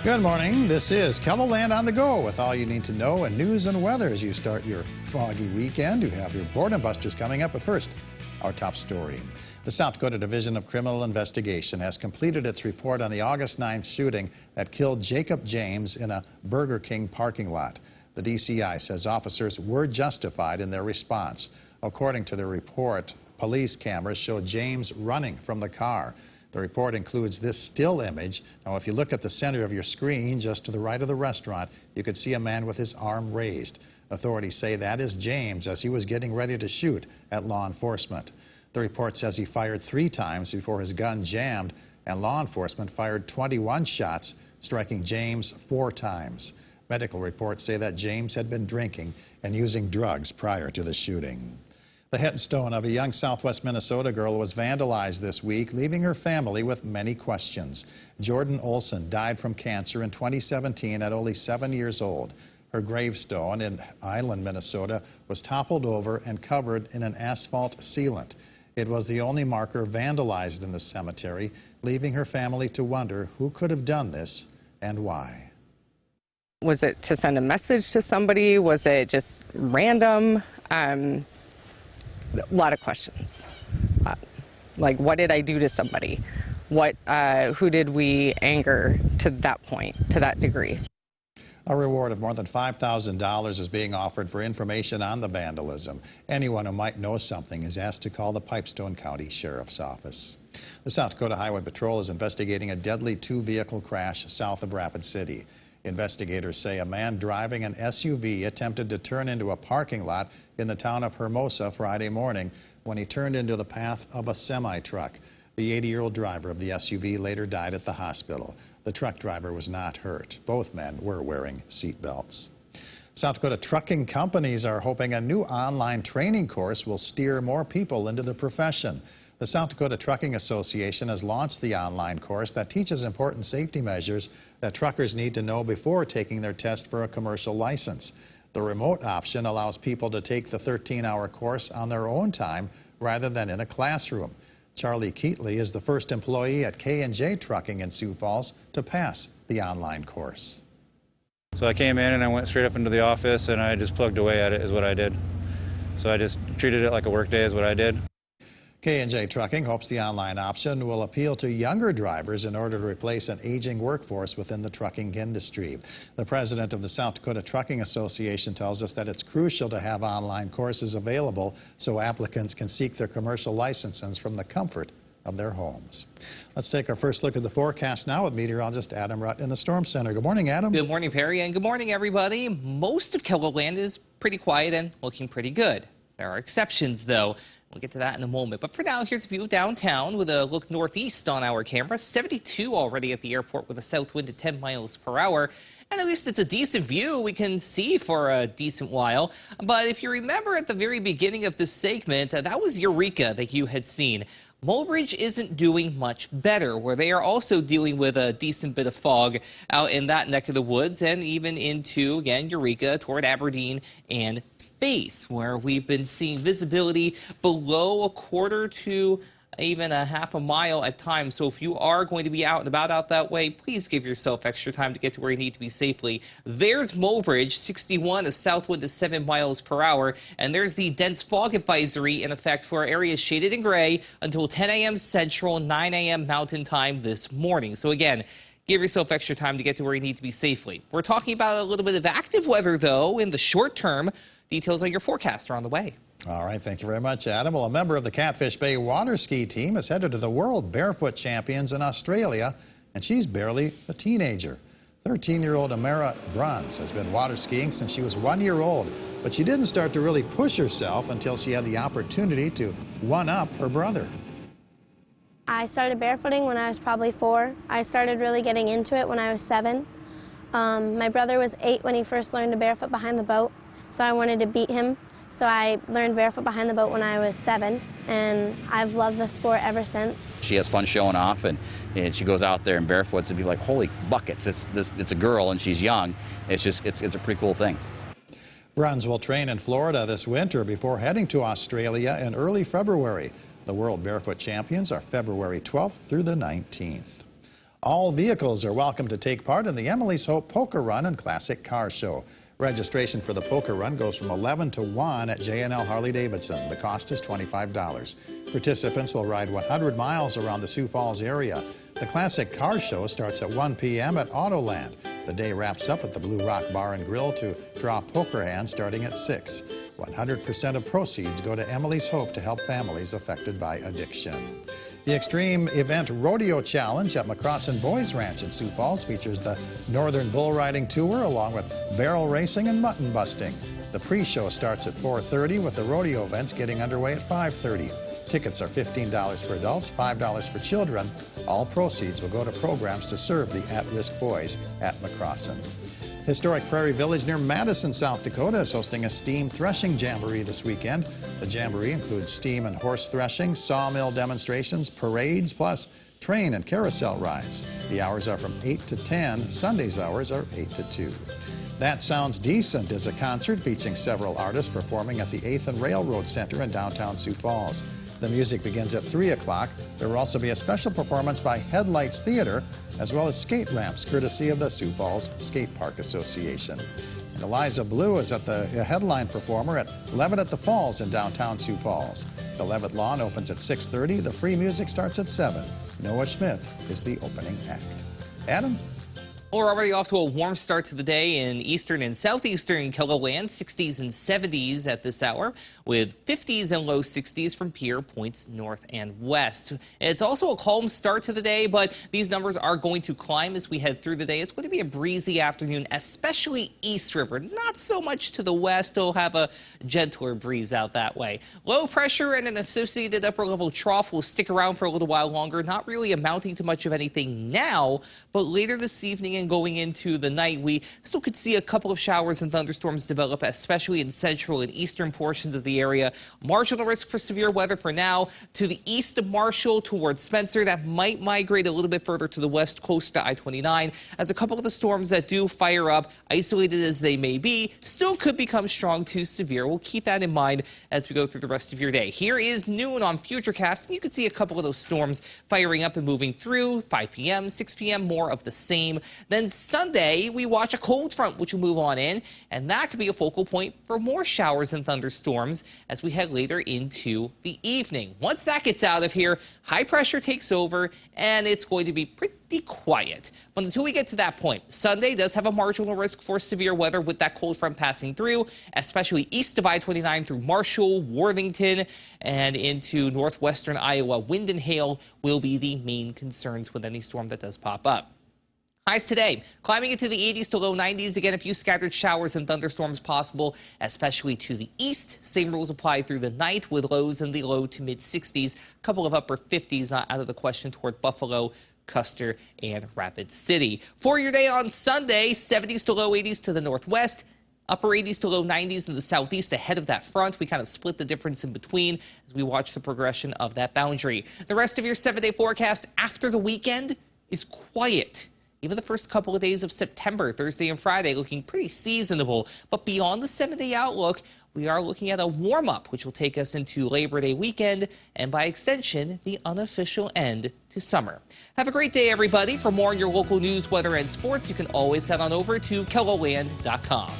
Good morning. This is KELOLAND on the go with all you need to know and news and weather as you start your foggy weekend. You have your Boredom Busters coming up, but first, our top story. The South Dakota Division of Criminal Investigation has completed its report on the August 9th shooting that killed Jacob James in a Burger King parking lot. The DCI says officers were justified in their response. According to the report, police cameras showed James running from the car. The report includes this still image. Now, if you look at the center of your screen, just to the right of the restaurant, you could see a man with his arm raised. Authorities say that is James as he was getting ready to shoot at law enforcement. The report says he fired 3 times before his gun jammed, and law enforcement fired 21 shots, striking James 4 times. Medical reports say that James had been drinking and using drugs prior to the shooting. The headstone of a young southwest Minnesota girl was vandalized this week, leaving her family with many questions. Jordan Olson died from cancer in 2017 at only 7 years old. Her gravestone in Island, Minnesota, was toppled over and covered in an asphalt sealant. It was the only marker vandalized in the cemetery, leaving her family to wonder who could have done this and why. Was it to send a message to somebody? Was it just random? A lot of questions. Like, what did I do to somebody? Who did we anger to that point, to that degree? A reward of more than $5,000 is being offered for information on the vandalism. Anyone who might know something is asked to call the Pipestone County Sheriff's Office. The South Dakota Highway Patrol is investigating a deadly 2-vehicle crash south of Rapid City. Investigators say a man driving an SUV attempted to turn into a parking lot in the town of Hermosa Friday morning when he turned into the path of a semi-truck. The 80-year-old driver of the SUV later died at the hospital. The truck driver was not hurt. Both men were wearing seat belts. South Dakota trucking companies are hoping a new online training course will steer more people into the profession. The South Dakota Trucking Association has launched the online course that teaches important safety measures that truckers need to know before taking their test for a commercial license. The remote option allows people to take the 13-hour course on their own time rather than in a classroom. Charlie Keatley is the first employee at K&J Trucking in Sioux Falls to pass the online course. So I came in and I went straight up into the office and I just plugged away at it is what I did. So I just treated it like a work day is what I did. K&J Trucking hopes the online option will appeal to younger drivers in order to replace an aging workforce within the trucking industry. The president of the South Dakota Trucking Association tells us that it's crucial to have online courses available so applicants can seek their commercial licenses from the comfort of their homes. Let's take our first look at the forecast now with meteorologist Adam Rutt in the Storm Center. Good morning, Adam. Good morning, Perry, and good morning, everybody. Most of KELOLAND is pretty quiet and looking pretty good. There are exceptions, though. We'll get to that in a moment. But for now, here's a view of downtown with a look northeast on our camera. 72 already at the airport with a south wind at 10 miles per hour. And at least it's a decent view we can see for a decent while. But if you remember at the very beginning of this segment, that was Eureka that you had seen. Mulbridge isn't doing much better, where they are also dealing with a decent bit of fog out in that neck of the woods and even into, again, Eureka toward Aberdeen and Faith, where we've been seeing visibility below a quarter to even a half a mile at times. So if you are going to be out and about out that way, please give yourself extra time to get to where you need to be safely. There's Mulbridge, 61, a south wind to 7 miles per hour. And there's the dense fog advisory in effect for areas shaded in gray until 10 a.m. Central, 9 a.m. Mountain Time this morning. So again, give yourself extra time to get to where you need to be safely. We're talking about a little bit of active weather, though, in the short term. Details on your forecast are on the way. All right, thank you very much, Adam. Well, a member of the Catfish Bay water ski team is headed to the World Barefoot Champions in Australia, and she's barely a teenager. 13-year-old Amara Bruns has been water skiing since she was 1 year old, but she didn't start to really push herself until she had the opportunity to one-up her brother. I started barefooting when I was probably 4. I started really getting into it when I was 7. My brother was 8 when he first learned to barefoot behind the boat, so I wanted to beat him. So I learned barefoot behind the boat when I was 7, and I've loved the sport ever since. She has fun showing off, and she goes out there and barefoots and be like, holy buckets, it's a girl and she's young. It's a pretty cool thing. Bruns will train in Florida this winter before heading to Australia in early February. The World Barefoot Champions are February 12th through the 19th. All vehicles are welcome to take part in the Emily's Hope Poker Run and Classic Car Show. Registration for the poker run goes from 11 to 1 at J&L Harley-Davidson. The cost is $25. Participants will ride 100 miles around the Sioux Falls area. The Classic Car Show starts at 1 p.m. at Autoland. The day wraps up at the Blue Rock Bar and Grill to draw poker hands starting at 6. 100% of proceeds go to Emily's Hope to help families affected by addiction. The Extreme Event Rodeo Challenge at McCrossin Boys Ranch in Sioux Falls features the Northern Bull Riding Tour along with barrel racing and mutton busting. The pre-show starts at 4:30 with the rodeo events getting underway at 5:30. Tickets are $15 for adults, $5 for children. All proceeds will go to programs to serve the at-risk boys at McCrossin. Historic Prairie Village near Madison, South Dakota is hosting a steam threshing jamboree this weekend. The jamboree includes steam and horse threshing, sawmill demonstrations, parades, plus train and carousel rides. The hours are from 8 to 10. Sunday's hours are 8 to 2. That Sounds Decent is a concert featuring several artists performing at the 8th and Railroad Center in downtown Sioux Falls. The music begins at 3 o'clock. There will also be a special performance by Headlights Theater, as well as skate ramps, courtesy of the Sioux Falls Skate Park Association. And Eliza Blue is at the headline performer at Levitt at the Falls in downtown Sioux Falls. The Levitt Lawn opens at 6:30. The free music starts at 7. Noah Schmidt is the opening act. Adam? We're already off to a warm start to the day in eastern and southeastern KELOLAND, 60s and 70s at this hour, with 50s and low 60s from Pierre points north and west. It's also a calm start to the day, but these numbers are going to climb as we head through the day. It's going to be a breezy afternoon, especially East River. Not so much to the west. It'll have a gentler breeze out that way. Low pressure and an associated upper level trough will stick around for a little while longer, not really amounting to much of anything now, but later this evening and going into the night, we still could see a couple of showers and thunderstorms develop, especially in central and eastern portions of the area. Marginal risk for severe weather for now. To the east of Marshall towards Spencer, that might migrate a little bit further to the west, close to I-29, as a couple of the storms that do fire up, isolated as they may be, still could become strong to severe. We'll keep that in mind as we go through the rest of your day. Here is noon on Futurecast, and you can see a couple of those storms firing up and moving through. 5 p.m., 6 p.m., more of the same. Then Sunday, we watch a cold front, which will move on in, and that could be a focal point for more showers and thunderstorms as we head later into the evening. Once that gets out of here, high pressure takes over, and it's going to be pretty quiet. But until we get to that point, Sunday does have a marginal risk for severe weather with that cold front passing through, especially east of I-29 through Marshall, Worthington, and into northwestern Iowa. Wind and hail will be the main concerns with any storm that does pop up. Highs today, climbing into the 80s to low 90s. Again, a few scattered showers and thunderstorms possible, especially to the east. Same rules apply through the night with lows in the low to mid 60s. A couple of upper 50s out of the question toward Buffalo, Custer, and Rapid City. For your day on Sunday, 70s to low 80s to the northwest. Upper 80s to low 90s in the southeast ahead of that front. We kind of split the difference in between as we watch the progression of that boundary. The rest of your 7-day forecast after the weekend is quiet. Even the first couple of days of September, Thursday and Friday, looking pretty seasonable. But beyond the 7-day outlook, we are looking at a warm-up, which will take us into Labor Day weekend and, by extension, the unofficial end to summer. Have a great day, everybody. For more on your local news, weather, and sports, you can always head on over to KELOLAND.com.